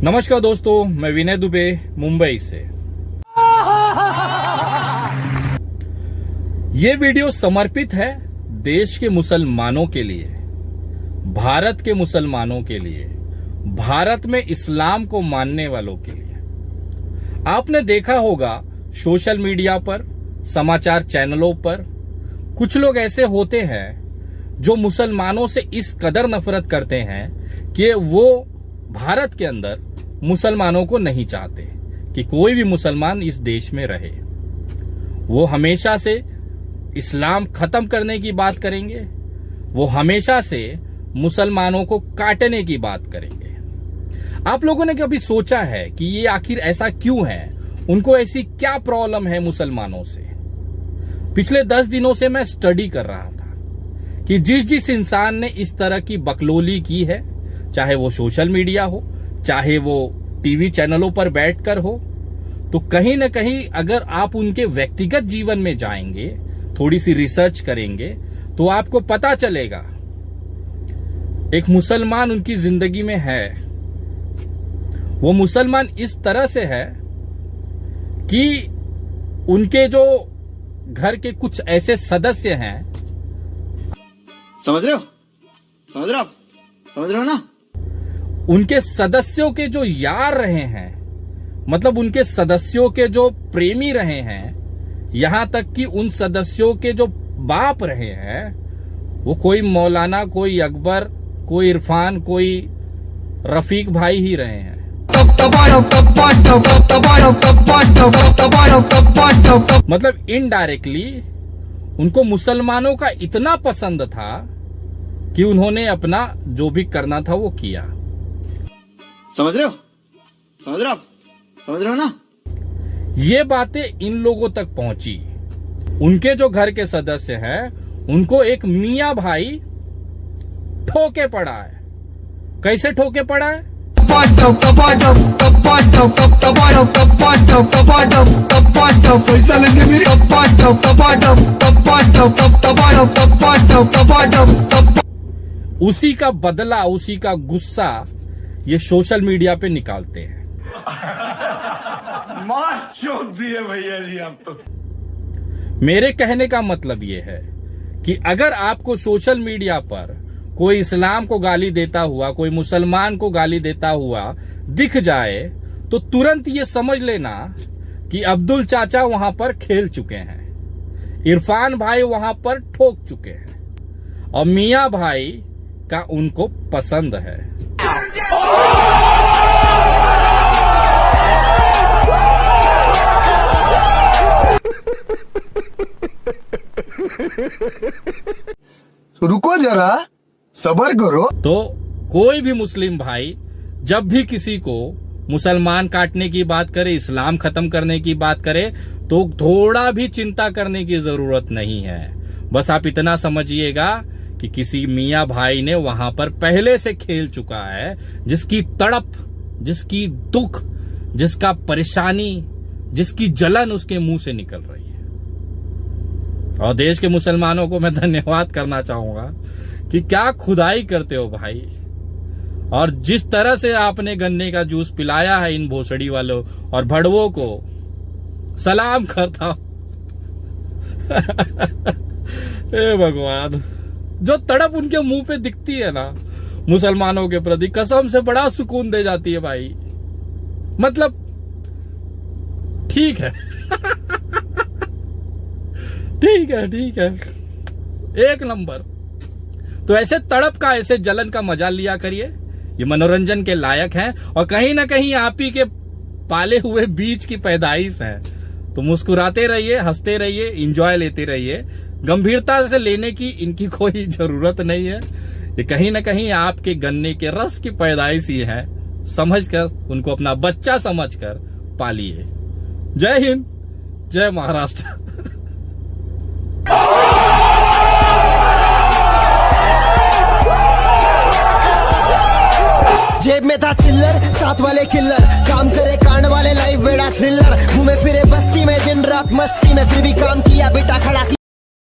नमस्कार दोस्तों, मैं विनय दुबे मुंबई से। ये वीडियो समर्पित है देश के मुसलमानों के लिए, भारत के मुसलमानों के लिए, भारत में इस्लाम को मानने वालों के लिए। आपने देखा होगा सोशल मीडिया पर, समाचार चैनलों पर कुछ लोग ऐसे होते हैं जो मुसलमानों से इस कदर नफरत करते हैं कि वो भारत के अंदर मुसलमानों को नहीं चाहते कि कोई भी मुसलमान इस देश में रहे। वो हमेशा से इस्लाम खत्म करने की बात करेंगे, वो हमेशा से मुसलमानों को काटने की बात करेंगे। आप लोगों ने कभी सोचा है कि ये आखिर ऐसा क्यों है? उनको ऐसी क्या प्रॉब्लम है मुसलमानों से? पिछले 10 दिनों से मैं स्टडी कर रहा था कि जिस इंसान ने इस तरह की बकलोली की है, चाहे वो सोशल मीडिया हो, चाहे वो टीवी चैनलों पर बैठकर हो, तो कहीं ना कहीं अगर आप उनके व्यक्तिगत जीवन में जाएंगे, थोड़ी सी रिसर्च करेंगे, तो आपको पता चलेगा एक मुसलमान उनकी जिंदगी में है। वो मुसलमान इस तरह से है कि उनके जो घर के कुछ ऐसे सदस्य हैं, समझ रहे हो ना? उनके सदस्यों के जो यार रहे हैं, मतलब उनके सदस्यों के जो प्रेमी रहे हैं, यहां तक कि उन सदस्यों के जो बाप रहे हैं, वो कोई मौलाना, कोई अकबर, कोई इरफान, कोई रफीक भाई ही रहे हैं। मतलब इनडायरेक्टली उनको मुसलमानों का इतना पसंद था कि उन्होंने अपना जो भी करना था वो किया। समझ रहे हो ना? ये बातें इन लोगों तक पहुंची। उनके जो घर के सदस्य हैं, उनको एक मियां भाई ठोके पड़ा है। कैसे ठोके पड़ा है? उसी का बदला, उसी का गुस्सा ये सोशल मीडिया पे निकालते हैं। मार चोद दिए भैया जी आप तो। मेरे कहने का मतलब ये है कि अगर आपको सोशल मीडिया पर कोई इस्लाम को गाली देता हुआ, कोई मुसलमान को गाली देता हुआ दिख जाए, तो तुरंत ये समझ लेना कि अब्दुल चाचा वहां पर खेल चुके हैं, इरफान भाई वहां पर ठोक चुके हैं, और मियां भाई का उनको पसंद है। रुको जरा, सबर करो। तो कोई भी मुस्लिम भाई जब भी किसी को मुसलमान काटने की बात करे, इस्लाम खत्म करने की बात करे, तो थोड़ा भी चिंता करने की जरूरत नहीं है। बस आप इतना समझिएगा कि किसी मियां भाई ने वहां पर पहले से खेल चुका है, जिसकी तड़प, जिसकी दुख, जिसका परेशानी, जिसकी जलन उसके मुंह से निकल रही है। और देश के मुसलमानों को मैं धन्यवाद करना चाहूंगा कि क्या खुदाई करते हो भाई, और जिस तरह से आपने गन्ने का जूस पिलाया है इन भोसड़ी वालों और भड़वों को, सलाम करता हूं। हे भगवान, जो तड़प उनके मुंह पे दिखती है ना मुसलमानों के प्रति, कसम से बड़ा सुकून दे जाती है भाई। मतलब ठीक है। ठीक है, एक नंबर। तो ऐसे तड़प का, ऐसे जलन का मजा लिया करिए, ये मनोरंजन के लायक है, और कहीं ना कहीं आप ही के पाले हुए बीज की पैदाइश है। तो मुस्कुराते रहिए, हंसते रहिए, एंजॉय लेते रहिए। गंभीरता से लेने की इनकी कोई जरूरत नहीं है। ये कहीं ना कहीं आपके गन्ने के रस की पैदाइश ही है। समझकर उनको अपना बच्चा समझकर पालिए। जय हिंद, जय महाराष्ट्र। जेब में था चिल्लर, साथ वाले किल्लर, काम करे कांड वाले, लाइव बेड़ा थ्रिलर, घूमे फिरे बस्ती में दिन रात मस्ती में, फिर भी काम किया बेटा खड़ा किया।